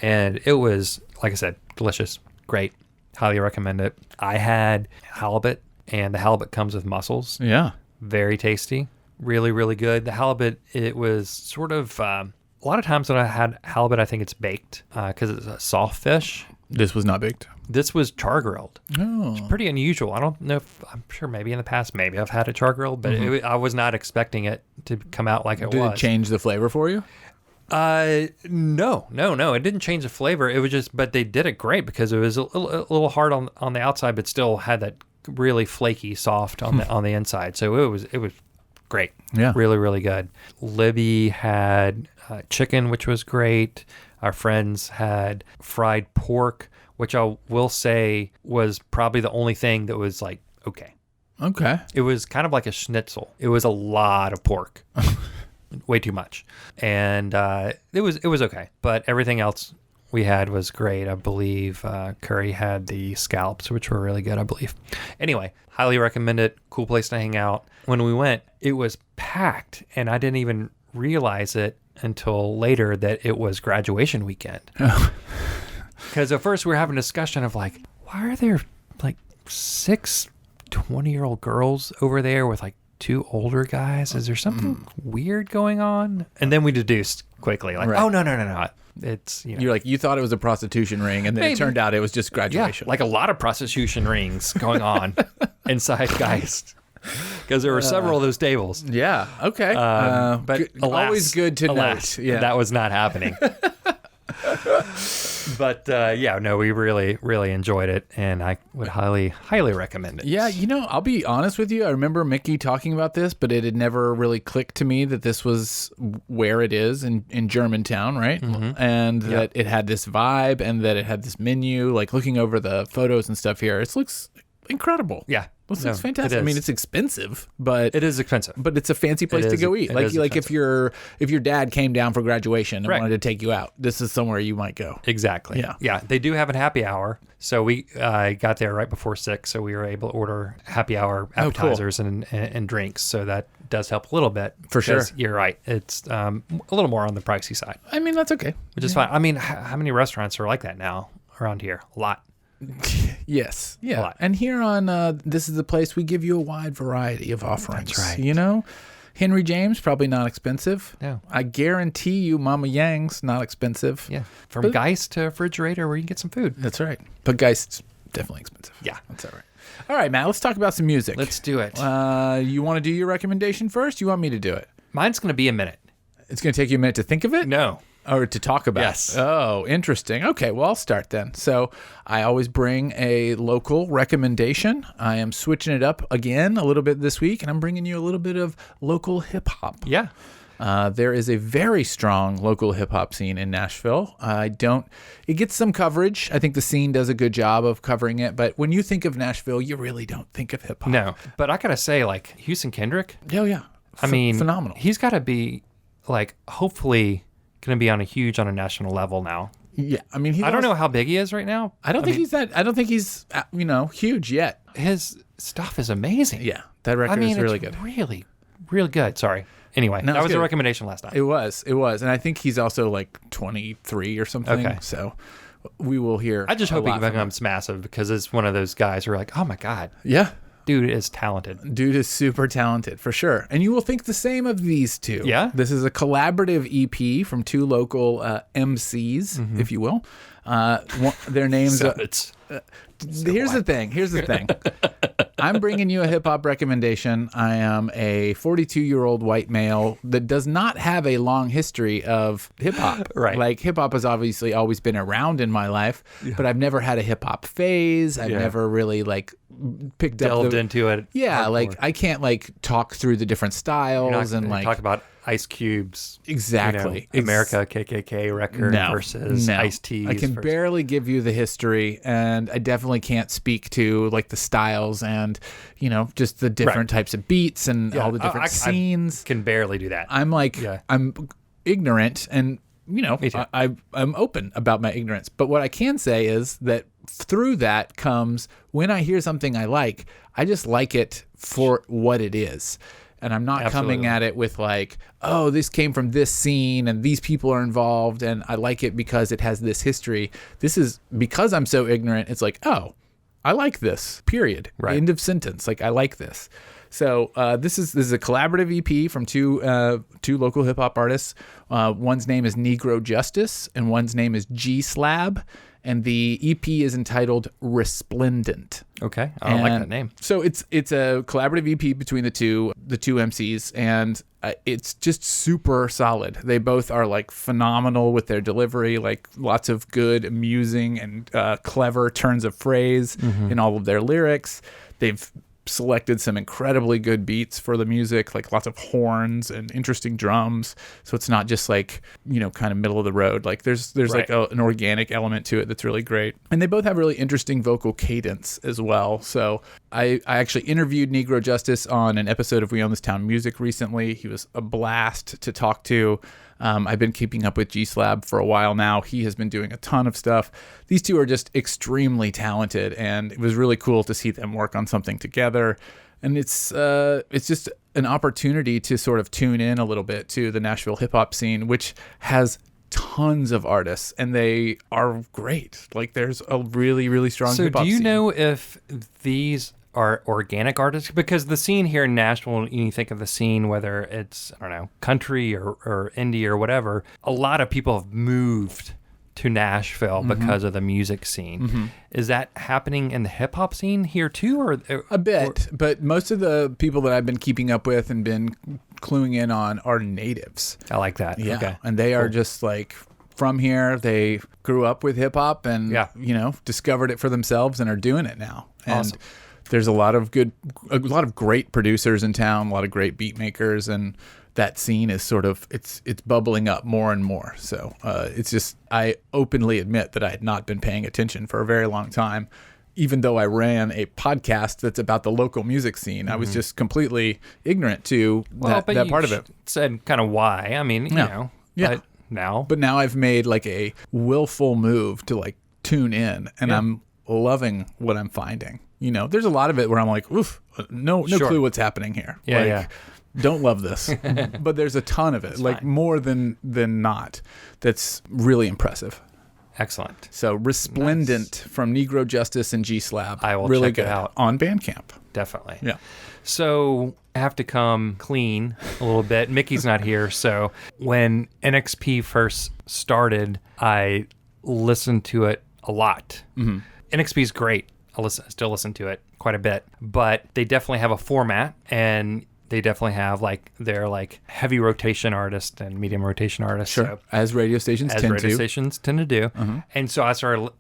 And it was, like I said, delicious, great, highly recommend it. I had halibut, and the halibut comes with mussels. Yeah. Very tasty, really, really good. The halibut, it was sort of, a lot of times when I had halibut, I think it's baked because it's a soft fish. This was not baked. This was char grilled. Oh. It's pretty unusual. I don't know if, I'm sure maybe in the past, maybe I've had it char grilled, but I was not expecting it to come out like it was. Did it change the flavor for you? No. It didn't change the flavor. It was just, but they did it great because it was a little hard on the outside, but still had that really flaky, soft on the inside. So it was great. Yeah. Really, really good. Libby had chicken, which was great. Our friends had fried pork, which I will say was probably the only thing that was like, okay. Okay. It was kind of like a schnitzel. It was a lot of pork. Way too much. And it was okay. But everything else we had was great. I believe Curry had the scallops, which were really good, I believe. Anyway, highly recommend it. Cool place to hang out. When we went, it was packed, and I didn't even realize it until later that it was graduation weekend. Because at first we were having a discussion of like, why are there like 6 20-year-old girls over there with like 2 older guys? Is there something weird going on? And then we deduced quickly, like, Right. oh, no. It's, You're like, you thought it was a prostitution ring, and then Maybe. it turned out it was just graduation. like a lot of prostitution rings going on inside Geist. Because there were several of those tables. Yeah. Okay. But alas, always good to note. Yeah. that was not happening. But we really, really enjoyed it, and I would highly, highly recommend it. Yeah, I'll be honest with you. I remember Mickey talking about this, but it had never really clicked to me that this was where it is in Germantown, right? Mm-hmm. And that it had this vibe and that it had this menu. Like looking over the photos and stuff here, it looks incredible. Yeah. This looks fantastic. I mean, it's expensive, but it is expensive. But it's a fancy place to go eat. Like if your dad came down for graduation and wanted to take you out, this is somewhere you might go. Exactly. Yeah. They do have a happy hour, so we got there right before 6, so we were able to order happy hour appetizers and drinks. So that does help a little bit. For sure. You're right. It's a little more on the pricey side. I mean, that's okay. Which is fine. I mean, how many restaurants are like that now around here? A lot. Yes. Yeah. And here on This Is the Place, we give you a wide variety of offerings. That's right. Henry James, probably not expensive. No. I guarantee you Mama Yang's not expensive. Yeah. From Geist to refrigerator where you can get some food. That's right. But Geist's definitely expensive. Yeah. That's all right. All right, Matt, let's talk about some music. Let's do it. You want to do your recommendation first? You want me to do it? Mine's going to be a minute. It's going to take you a minute to think of it? No. Or to talk about. Yes. Oh, interesting. Okay, well, I'll start then. So I always bring a local recommendation. I am switching it up again a little bit this week, and I'm bringing you a little bit of local hip-hop. Yeah. There is a very strong local hip-hop scene in Nashville. It gets some coverage. I think the scene does a good job of covering it, but when you think of Nashville, you really don't think of hip-hop. No, but I gotta say, like, Houston Kendrick. Oh, yeah. I mean, phenomenal. He's got to be, like, hopefully going to be on a national level now. Yeah, I mean, I don't know how big he is right now. I don't think he's huge yet. His stuff is amazing. Yeah, that record is really good. Really, really good. Sorry. Anyway, that was a recommendation last night. It was, and I think he's also like 23 or something. Okay, so we will hear. I just hope he becomes massive because it's one of those guys who are like, oh my god, yeah. Dude is talented. Dude is super talented, for sure. And you will think the same of these two. Yeah? This is a collaborative EP from 2 local MCs, if you will. Their names are... Here's the thing. I'm bringing you a hip-hop recommendation. I am a 42-year-old white male that does not have a long history of hip-hop. Right. Like, hip-hop has obviously always been around in my life, but I've never had a hip-hop phase. I've never really, delved into it. Yeah, hardcore. I can't, talk through the different styles and, talk about Ice Cube's exactly America KKK record versus Ice-T's. I can barely give you the history, and I definitely can't speak to the styles and just the different types of beats and all the different scenes. I can barely do that. I'm I'm ignorant, and I'm open about my ignorance. But what I can say is that through that comes when I hear something I like, I just like it for what it is. And I'm not coming at it with this came from this scene and these people are involved and I like it because it has this history. This is because I'm so ignorant. It's I like this, period. Right. End of sentence. Like, I like this. So this is a collaborative EP from two local hip hop artists. One's name is Negro Justice and one's name is Slab. And the EP is entitled Resplendent. Okay, I don't like that name. So it's a collaborative EP between the two MCs, and it's just super solid. They both are like phenomenal with their delivery, like lots of good, amusing, and clever turns of phrase in all of their lyrics. They've selected some incredibly good beats for the music, like lots of horns and interesting drums. So it's not just like, kind of middle of the road. Like there's right. like an organic element to it that's really great. And they both have really interesting vocal cadence as well. So I actually interviewed Negro Justice on an episode of We Own This Town Music recently. He was a blast to talk to. I've been keeping up with Slab for a while now. He has been doing a ton of stuff. These two are just extremely talented, and it was really cool to see them work on something together. And it's just an opportunity to sort of tune in a little bit to the Nashville hip hop scene, which has tons of artists, and they are great. Like, there's a really, really strong hip hop scene. So do you know if these are organic artists? Because the scene here in Nashville, you think of the scene, whether it's, I don't know, country or indie or whatever, a lot of people have moved to Nashville because of the music scene. Is that happening in the hip hop scene here too? Or a bit, but most of the people that I've been keeping up with and been cluing in on are natives. I like that. Yeah. Okay. And they are just like from here. They grew up with hip hop and, discovered it for themselves and are doing it now. And awesome. There's a lot of great producers in town, a lot of great beat makers, and that scene is sort of, it's bubbling up more and more. So it's just, I openly admit that I had not been paying attention for a very long time, even though I ran a podcast that's about the local music scene. I was just completely ignorant to that part of it. Said kind of why. I mean, but now. But now I've made like a willful move to like tune in, and I'm loving what I'm finding. There's a lot of it where I'm like, oof, no clue what's happening here. Don't love this. But there's a ton of it, that's like fine. More than not. That's really impressive. Excellent. So Resplendent from Negro Justice and Slab. I will really check good it out. On Bandcamp. Definitely. Yeah. So I have to come clean a little bit. Mickey's not here. So when NXP first started, I listened to it a lot. NXP is great. I still listen to it quite a bit, but they definitely have a format, and they definitely have their heavy rotation artists and medium rotation artists. Sure. So, as radio stations tend to do. And so I started,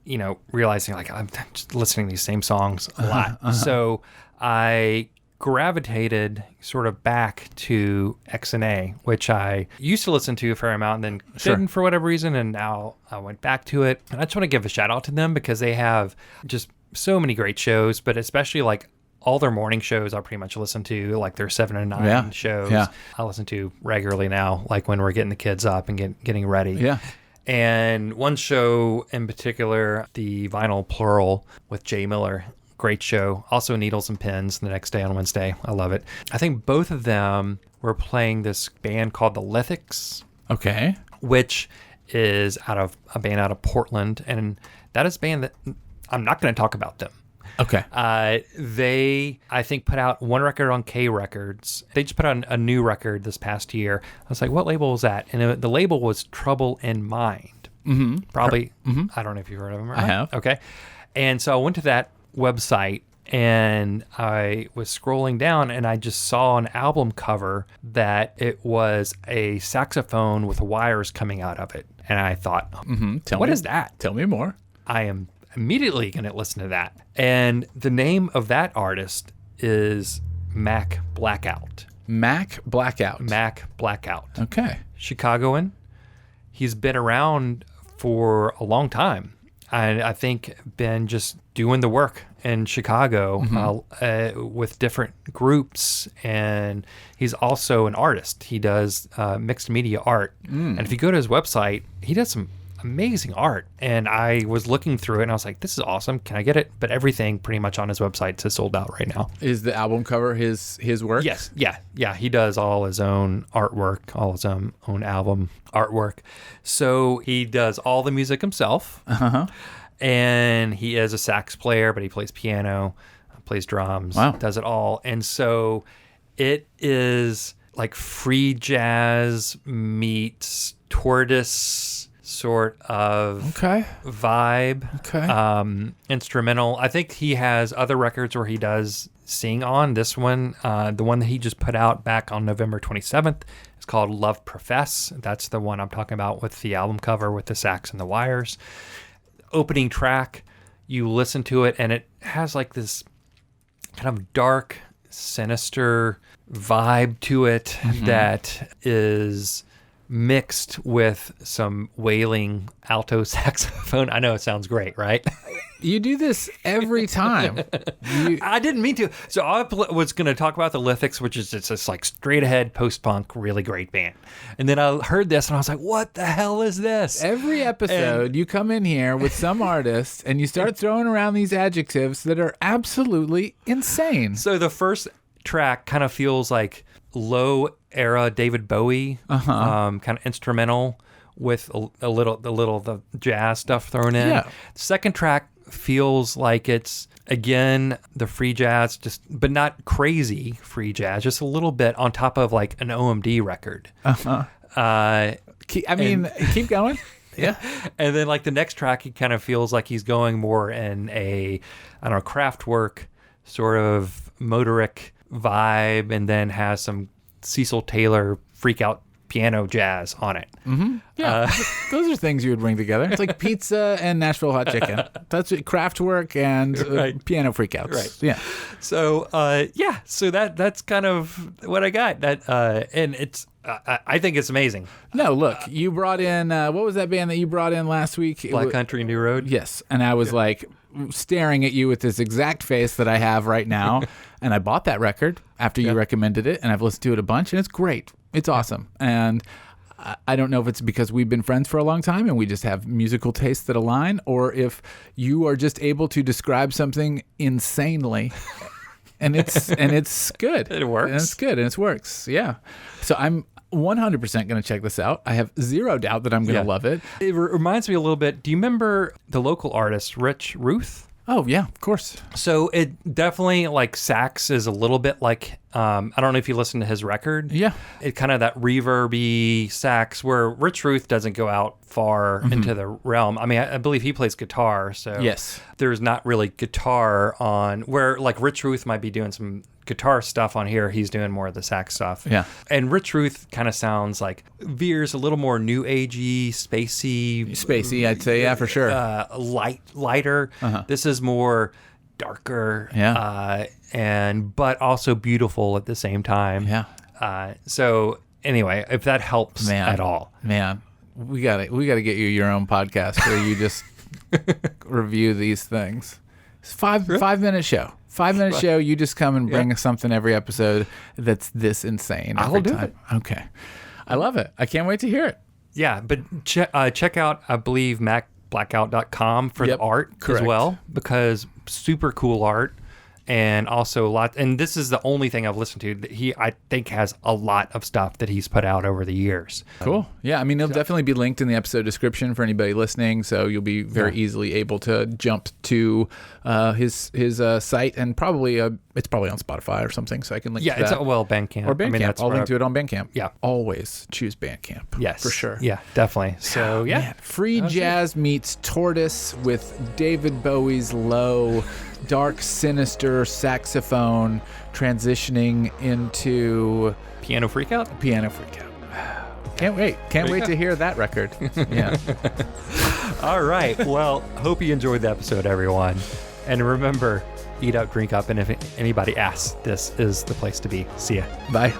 realizing I'm just listening to these same songs a lot. So I gravitated sort of back to XNA, which I used to listen to a fair amount and then didn't for whatever reason. And now I went back to it. And I just want to give a shout out to them because they have just so many great shows, but especially all their morning shows I pretty much listen to, their 7 and 9 shows. Yeah. I listen to regularly now, when we're getting the kids up and getting ready. Yeah. And one show in particular, the Vinyl Plural with Jay Miller, great show. Also Needles and Pins the next day on Wednesday. I love it. I think both of them were playing this band called the Lithics. Okay. Which is a band out of Portland. And that is a band that I'm not going to talk about them. Okay. They, I think, put out one record on K Records. They just put out a new record this past year. I was like, what label was that? And the label was Trouble in Mind. Probably, I don't know if you've heard of them or not. I have. Okay. And so I went to that website and I was scrolling down and I just saw an album cover that it was a saxophone with wires coming out of it. And I thought, what is that? Tell me more. I am immediately going to listen to that. And the name of that artist is Mac Blackout. Mac Blackout. Mac Blackout. Okay. Chicagoan. He's been around for a long time. I think been just doing the work in Chicago with different groups. And he's also an artist. He does mixed media art. And if you go to his website, he does some amazing art, and I was looking through it and I was like, this is awesome, can I get it? But everything pretty much on his website is sold out right now. Is the album cover his work? Yes. Yeah, he does all his own artwork, all his own album artwork. So he does all the music himself. And he is a sax player, but he plays piano, plays drums, does it all. And so it is like free jazz meets tortoise sort of vibe. Instrumental. I think he has other records where he does sing on. This one, the one that he just put out back on November 27th, is called Love Profess. That's the one I'm talking about with the album cover with the sax and the wires. Opening track, you listen to it and it has like this kind of dark, sinister vibe to it that is mixed with some wailing alto saxophone. I know it sounds great, right? You do this every time. I didn't mean to. So I was going to talk about the Lithics, which is just like straight ahead post-punk, really great band. And then I heard this and I was like, what the hell is this? Every episode, you come in here with some artist and you start throwing around these adjectives that are absolutely insane. So the first track kind of feels like low era David Bowie, kind of instrumental with a little the jazz stuff thrown in. Yeah. The second track feels like it's again the free jazz, just but not crazy free jazz, just a little bit on top of like an OMD record. Keep going. Yeah. And then like the next track, he kind of feels like he's going more in a, I don't know, Kraftwerk sort of motoric vibe, and then has some Cecil Taylor freak out piano jazz on it. Yeah, those are things you would bring together. It's like pizza and Nashville hot chicken. That's Kraftwerk and piano freakouts. Right. Yeah. So so that's kind of what I got. That and it's I think it's amazing. No, look, you brought in what was that band that you brought in last week? Black Country New Road. Yes, and I was like staring at you with this exact face that I have right now, and I bought that record after you recommended it, and I've listened to it a bunch, and it's great. It's awesome. And I don't know if it's because we've been friends for a long time and we just have musical tastes that align, or if you are just able to describe something insanely and it's good. It works. And it's good and it works. Yeah. So I'm 100% going to check this out. I have zero doubt that I'm going to love it. It reminds me a little bit. Do you remember the local artist, Rich Ruth? Oh, yeah, of course. So it definitely, like, sax is a little bit like, I don't know if you listen to his record. Yeah. It kind of that reverby sax where Rich Ruth doesn't go out far into the realm. I mean, I believe he plays guitar, so yes, there's not really guitar on where, like, Rich Ruth might be doing some guitar stuff on here. He's doing more of the sax stuff. Yeah. And Rich Ruth kind of sounds like veers a little more new agey, spacey, I'd say. Yeah, for sure. Lighter. This is more darker. Yeah. But also beautiful at the same time. Yeah. So anyway, if that helps at all, we gotta get you your own podcast where you just review these things. It's 5-minute show. 5-minute show. You just come and bring us something every episode that's this insane. I'll do it. Okay. I love it. I can't wait to hear it. Yeah, but check out, I believe, MacBlackout.com for the art as well, because super cool art. And also a lot, and this is the only thing I've listened to that he, I think, has a lot of stuff that he's put out over the years. Cool. Yeah, I mean, it'll definitely be linked in the episode description for anybody listening, so you'll be very easily able to jump to his site, and probably it's probably on Spotify or something, so I can link to that. Yeah, it's Bandcamp. Or Bandcamp. I'll link to it on Bandcamp. Yeah. Always choose Bandcamp. Yes. For sure. Yeah, definitely. So, yeah. Man, free jazz meets tortoise with David Bowie's low, dark, sinister saxophone transitioning into Piano Freakout. Can't wait to hear that record. Yeah. All right. Well, hope you enjoyed the episode, everyone. And remember, eat up, drink up, and if anybody asks, this is the place to be. See ya. Bye.